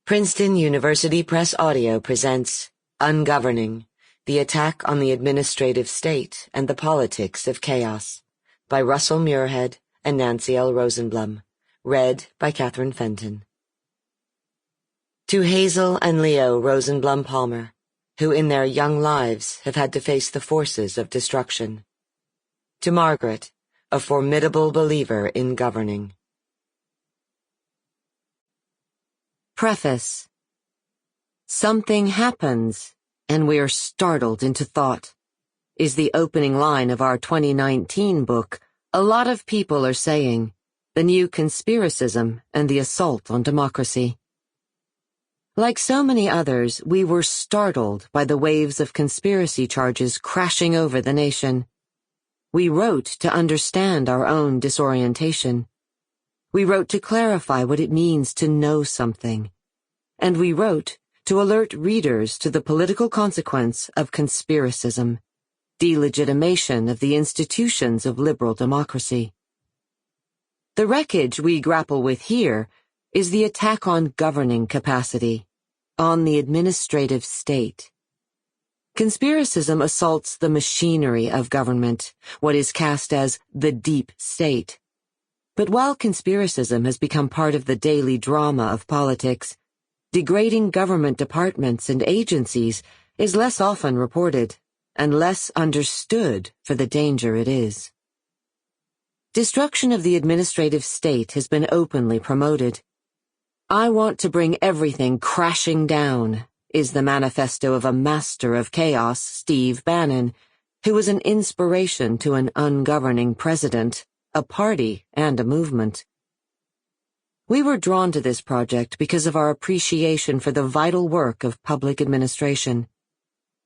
Princeton University Press Audio presents Ungoverning, The Attack on the Administrative State and the Politics of Chaos, by Russell Muirhead and Nancy Rosenblum, read by Katherine Fenton. To Hazel and Leo Rosenblum Palmer, who in their young lives have had to face the forces of destruction. To Margaret, a formidable believer in governing. Preface. Something happens, and we are startled into thought, is the opening line of our 2019 book. A lot of people are saying, the new conspiracism and the assault on democracy. Like so many others, we were startled by the waves of conspiracy charges crashing over the nation. We wrote to understand our own disorientation. We wrote to clarify what it means to know something. And we wrote to alert readers to the political consequence of conspiracism, delegitimation of the institutions of liberal democracy. The wreckage we grapple with here is the attack on governing capacity, on the administrative state. Conspiracism assaults the machinery of government, what is cast as the deep state. But while conspiracism has become part of the daily drama of politics, degrading government departments and agencies is less often reported and less understood for the danger it is. Destruction of the administrative state has been openly promoted. I want to bring everything crashing down, is the manifesto of a master of chaos, Steve Bannon, who was an inspiration to an ungoverning president, a party, and a movement. We were drawn to this project because of our appreciation for the vital work of public administration.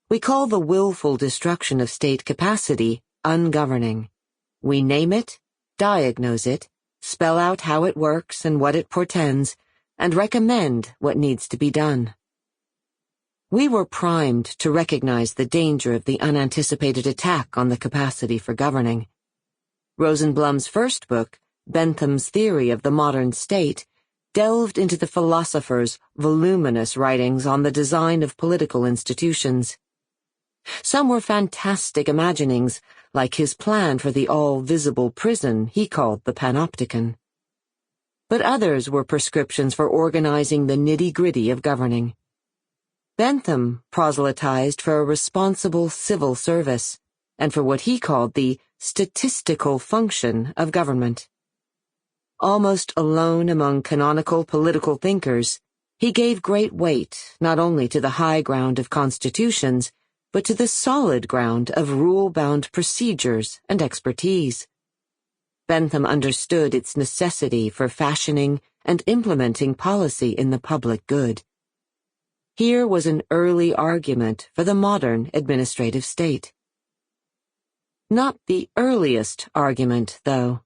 We call the willful destruction of state capacity ungoverning. We name it, diagnose it, spell out how it works and what it portends, and recommend what needs to be done. We were primed to recognize the danger of the unanticipated attack on the capacity for governing. Rosenblum's first book, Bentham's Theory of the Modern State, delved into the philosopher's voluminous writings on the design of political institutions. Some were fantastic imaginings, like his plan for the all-visible prison he called the Panopticon. But others were prescriptions for organizing the nitty-gritty of governing. Bentham proselytized for a responsible civil service, and for what he called the statistical function of government. Almost alone among canonical political thinkers, he gave great weight not only to the high ground of constitutions, but to the solid ground of rule-bound procedures and expertise. Bentham understood its necessity for fashioning and implementing policy in the public good. Here was an early argument for the modern administrative state. Not the earliest argument, though.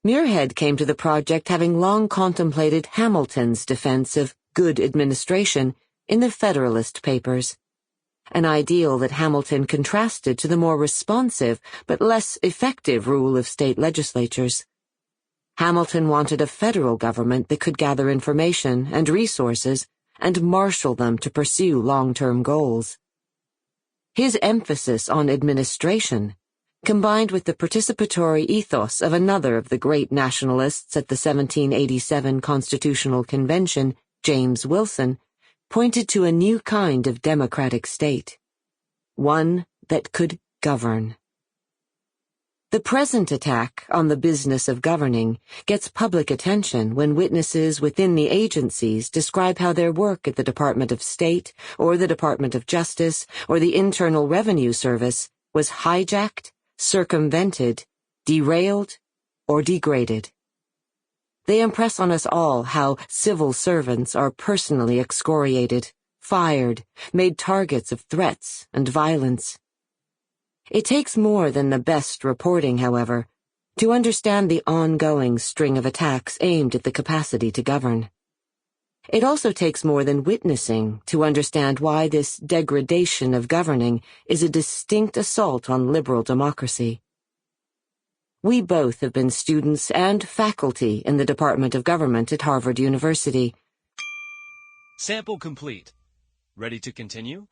Muirhead came to the project having long contemplated Hamilton's defense of good administration in the Federalist Papers, an ideal that Hamilton contrasted to the more responsive but less effective rule of state legislatures. Hamilton wanted a federal government that could gather information and resources and marshal them to pursue long-term goals. His emphasis on administration, combined with the participatory ethos of another of the great nationalists at the 1787 Constitutional Convention, James Wilson, pointed to a new kind of democratic state, one that could govern. The present attack on the business of governing gets public attention when witnesses within the agencies describe how their work at the Department of State or the Department of Justice or the Internal Revenue Service was hijacked, circumvented, derailed, or degraded. They impress on us all how civil servants are personally excoriated, fired, made targets of threats and violence. It takes more than the best reporting, however, to understand the ongoing string of attacks aimed at the capacity to govern. It also takes more than witnessing to understand why this degradation of governing is a distinct assault on liberal democracy. We both have been students and faculty in the Department of Government at Harvard University. Sample complete. Ready to continue?